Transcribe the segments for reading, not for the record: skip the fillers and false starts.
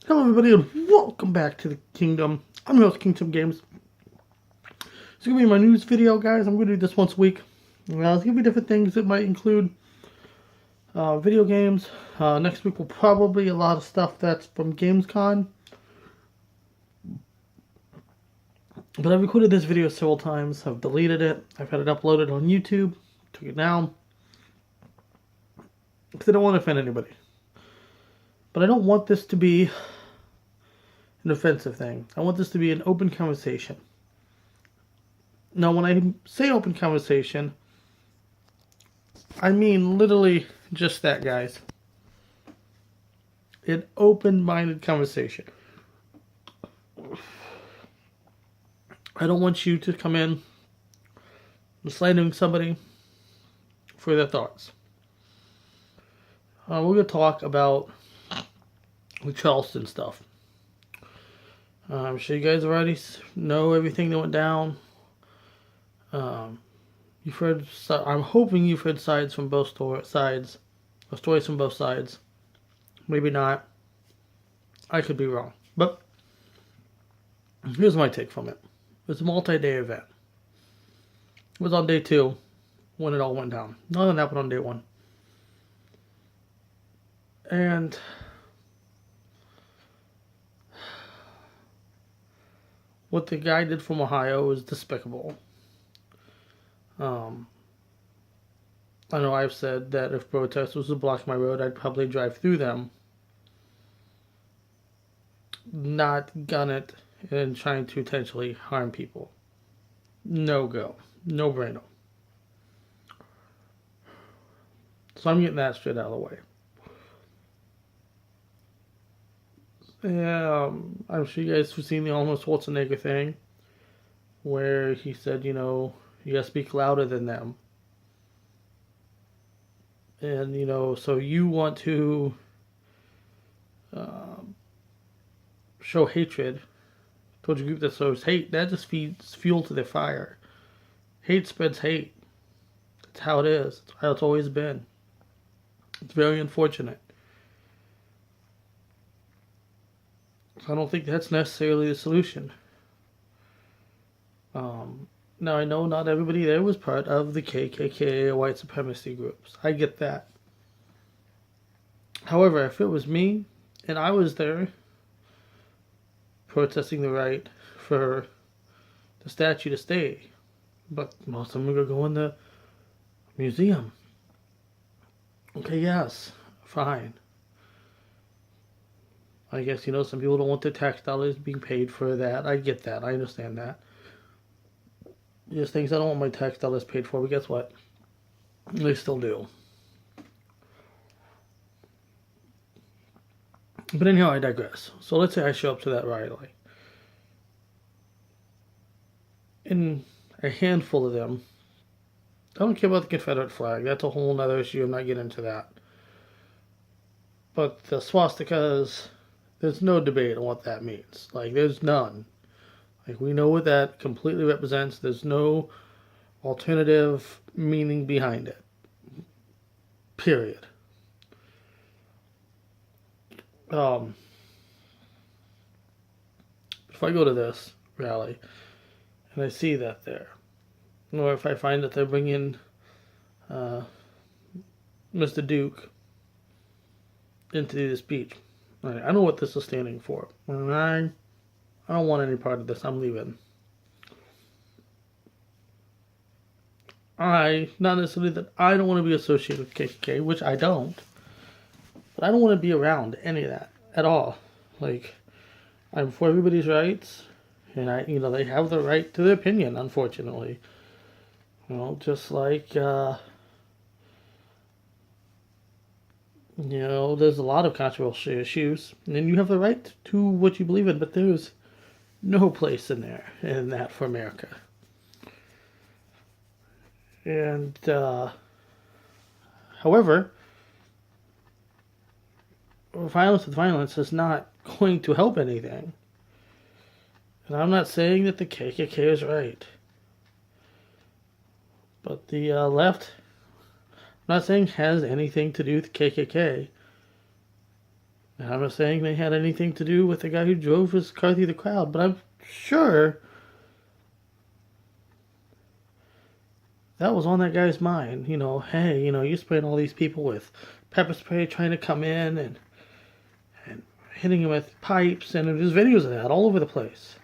Hello everybody and welcome back to the Kingdom. I'm your host, Kingdom Games. It's going to be my news video, guys. I'm going to do this once a week. It's going to be different things. It might include video games. Next week will probably be a lot of stuff that's from Gamescom. But I've recorded this video several times. I've deleted it. I've had it uploaded on YouTube. Took it down. Because I don't want to offend anybody. But I don't want this to be an offensive thing. I want this to be an open conversation. Now, when I say open conversation, I mean literally just that, guys. An open-minded conversation. I don't want you to come in slandering somebody for their thoughts. We're going to talk about the Charleston stuff. I'm sure you guys already know everything that went down. You've heard. I'm hoping you've heard sides from both sides, or stories from both sides. Maybe not. I could be wrong, but here's my take from it. It was a multi-day event. It was on day 2 when it all went down. Nothing happened on day 1. And what the guy did from Ohio was despicable. I know I've said that if protesters would block my road, I'd probably drive through them. Not gun it and trying to intentionally harm people. No go. No brainer. So I'm getting that straight out of the way. I'm sure you guys have seen the Arnold Schwarzenegger thing where he said, you gotta speak louder than them. And, so you want to show hatred towards a group that shows hate. That just feeds fuel to their fire. Hate spreads hate. That's how it is. That's how it's always been. It's very unfortunate. I don't think that's necessarily the solution. Now, I know not everybody there was part of the KKK or white supremacy groups. I get that. However, if it was me and I was there protesting the right for the statue to stay, but most of them are going to go in the museum. Okay, yes, fine. I guess, some people don't want their tax dollars being paid for that. I get that. I understand that. There's things I don't want my tax dollars paid for, but guess what? They still do. But anyhow, I digress. So let's say I show up to that rally. And a handful of them, I don't care about the Confederate flag. That's a whole other issue. I'm not getting into that. But the swastikas, there's no debate on what that means. There's none. We know what that completely represents. There's no alternative meaning behind it. Period. If I go to this rally and I see that there, or if I find that they're bringing Mr. Duke into the speech, I know what this is standing for. I don't want any part of this. I'm leaving. Not necessarily that I don't want to be associated with KKK, which I don't, but I don't want to be around any of that at all. I'm for everybody's rights, and they have the right to their opinion, unfortunately. Just like, there's a lot of controversial issues, and you have the right to what you believe in, but there's no place in that for America. And, however, violence with violence is not going to help anything. And I'm not saying that the KKK is right. But the left, I'm not saying has anything to do with the KKK. And I'm not saying they had anything to do with the guy who drove his car through the crowd, but I'm sure that was on that guy's mind. Hey, you're spraying all these people with pepper spray trying to come in and hitting him with pipes, and there's videos of that all over the place.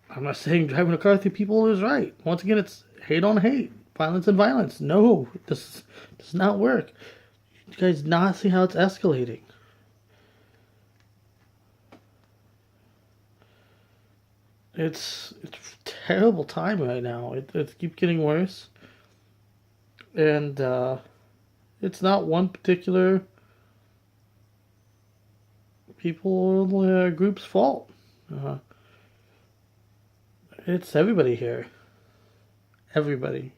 I'm not saying driving a car through people is right. Once again, it's hate on hate, violence and violence. No, this does not work. You guys not see how it's escalating. It's a terrible time right now. It keeps getting worse, and it's not one particular people or group's fault. It's everybody here. Everybody.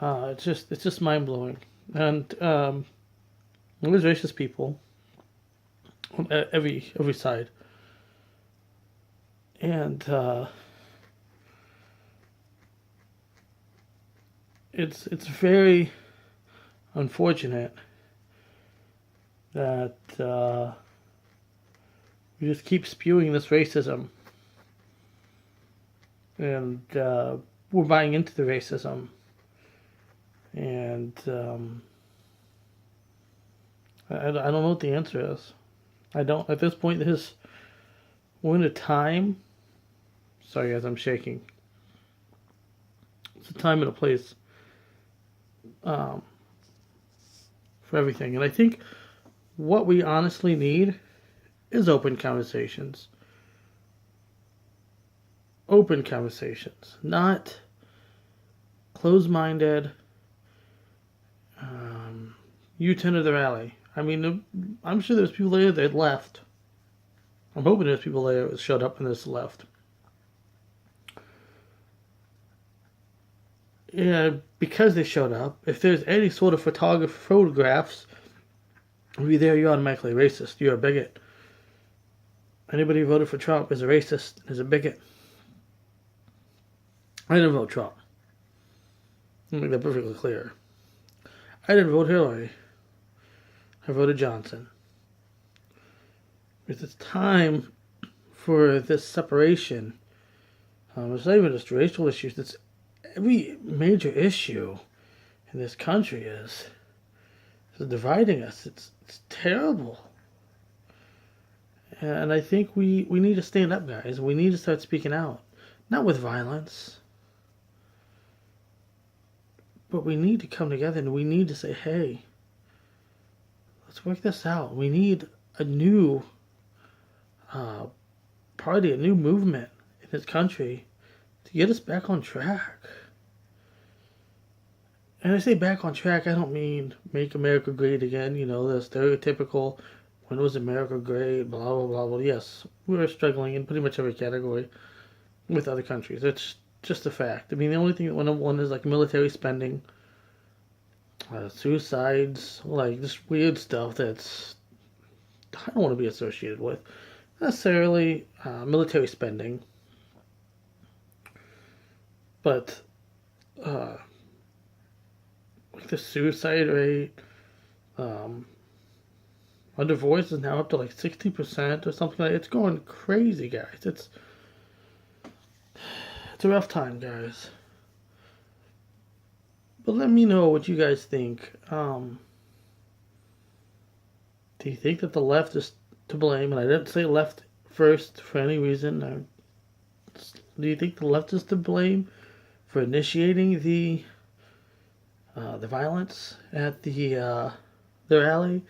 It's just mind blowing, and there's racist people on every side, and it's very unfortunate that we just keep spewing this racism, and we're buying into the racism, and I don't know what the answer is. I don't at this point. We're in a time. Sorry, guys, I'm shaking. It's a time and a place for everything, and I think what we honestly need is open conversations. Open conversations, not closed-minded. You attended the rally. I mean, I'm sure there's people there that left. I'm hoping there's people there that showed up and just left. Yeah, because they showed up. If there's any sort of photographs of you there, you're automatically racist. You're a bigot. Anybody who voted for Trump is a racist, is a bigot. I didn't vote Trump. Let me make that perfectly clear. I didn't vote Hillary. I voted Johnson. It's time for this separation. It's not even just racial issues. It's every major issue in this country is dividing us. It's terrible. And I think we need to stand up, guys. We need to start speaking out. Not with violence. But we need to come together and we need to say, hey, let's work this out. We need a new party, a new movement in this country to get us back on track. And I say back on track, I don't mean make America great again, the stereotypical, when was America great, blah, blah, blah, blah. Yes, we're struggling in pretty much every category with other countries. It's just a fact. I mean, the only thing that went up one is like military spending, suicides, like this weird stuff that's I don't want to be associated with. Not necessarily military spending, but like the suicide rate, our divorce is now up to like 60% or something like that. It's going crazy, guys. It's a rough time, guys. But let me know what you guys think. Do you think that the left is to blame? And I didn't say left first for any reason. Do you think the left is to blame for initiating the violence at the rally?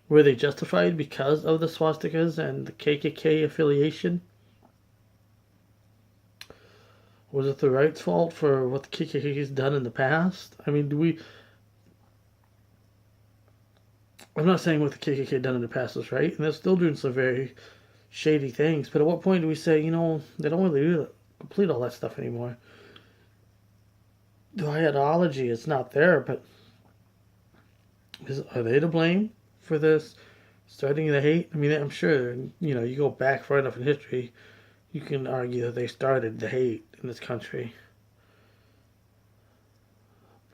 Were they justified because of the swastikas and the KKK affiliation? Was it the right's fault for what the KKK has done in the past? I mean, I'm not saying what the KKK done in the past is right, and they're still doing some very shady things, but at what point do we say, they don't really complete all that stuff anymore? The ideology is not there, but are they to blame for this starting the hate? I mean, I'm sure, you go back far enough in history, you can argue that they started the hate in this country.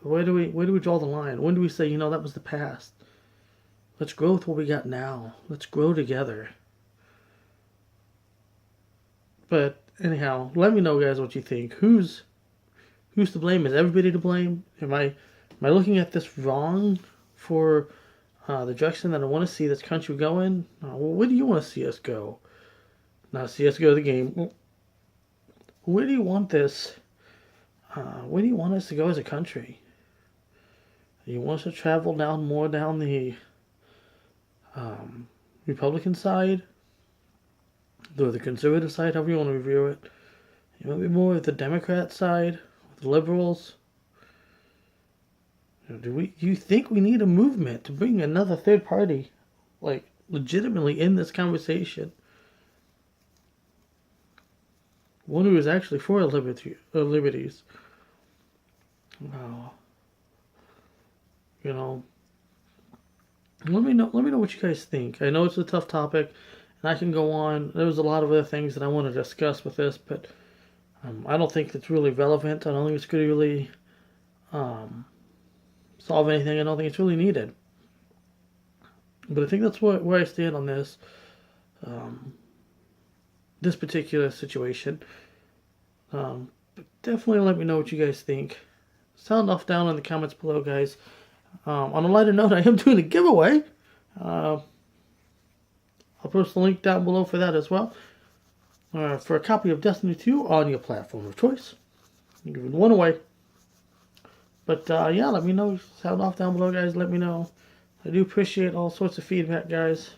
Where do we draw the line? When do we say, that was the past? Let's grow with what we got now. Let's grow together. But anyhow, let me know, guys, what you think. Who's to blame? Is everybody to blame? Am I looking at this wrong for the direction that I want to see this country go in? Where do you want to see us go? Not see us go to the game. Where do you want this? Where do you want us to go as a country? Do you want us to travel more down the Republican side, or the conservative side, however you want to review it? You want to be more of the Democrat side, the liberals? Do you think we need a movement to bring another third party, like, legitimately in this conversation? One who is actually for liberties. Let me know what you guys think. I know it's a tough topic, and I can go on. There was a lot of other things that I want to discuss with this, but I don't think it's really relevant. I don't think it's going to really solve anything. I don't think it's really needed. But I think that's where I stand on this. This particular situation. But definitely let me know what you guys think. Sound off down in the comments below, guys. On a lighter note, I am doing a giveaway. I'll post the link down below for that as well. For a copy of Destiny 2 on your platform of choice. I'm giving one away. But yeah, let me know. Sound off down below, guys. Let me know. I do appreciate all sorts of feedback, guys.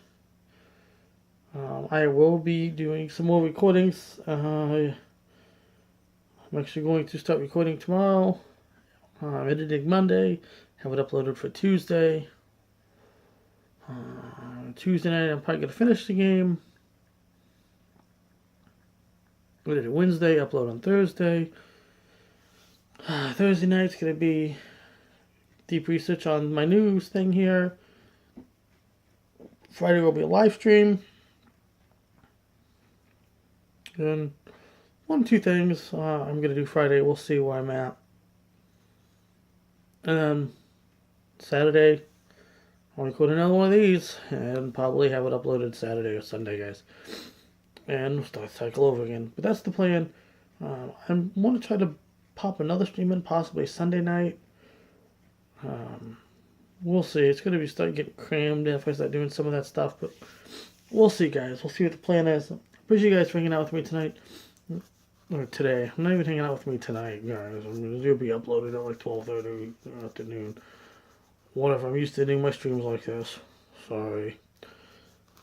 I will be doing some more recordings. I'm actually going to start recording tomorrow. I'm editing Monday. Have it uploaded for Tuesday. Tuesday night, I'm probably going to finish the game. We did it Wednesday, upload on Thursday. Thursday night's going to be deep research on my news thing here. Friday will be a live stream. And 1 or 2 things I'm going to do Friday. We'll see where I'm at. And then Saturday, I'll record another one of these and probably have it uploaded Saturday or Sunday, guys. And we'll start the cycle over again. But that's the plan. I want to try to pop another stream in, possibly Sunday night. We'll see. It's going to be starting getting crammed if I start doing some of that stuff. But we'll see, guys. We'll see what the plan is. Appreciate you guys for hanging out with me tonight. Or today. I'm not even hanging out with me tonight, guys. It'll be uploaded at like 12:30 in the afternoon. Whatever. I'm used to doing my streams like this. Sorry.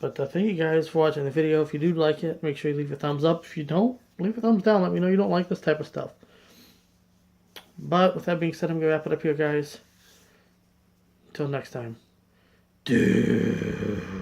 But thank you guys for watching the video. If you do like it, make sure you leave a thumbs up. If you don't, leave a thumbs down. Let me know you don't like this type of stuff. But with that being said, I'm going to wrap it up here, guys. Until next time. Dude.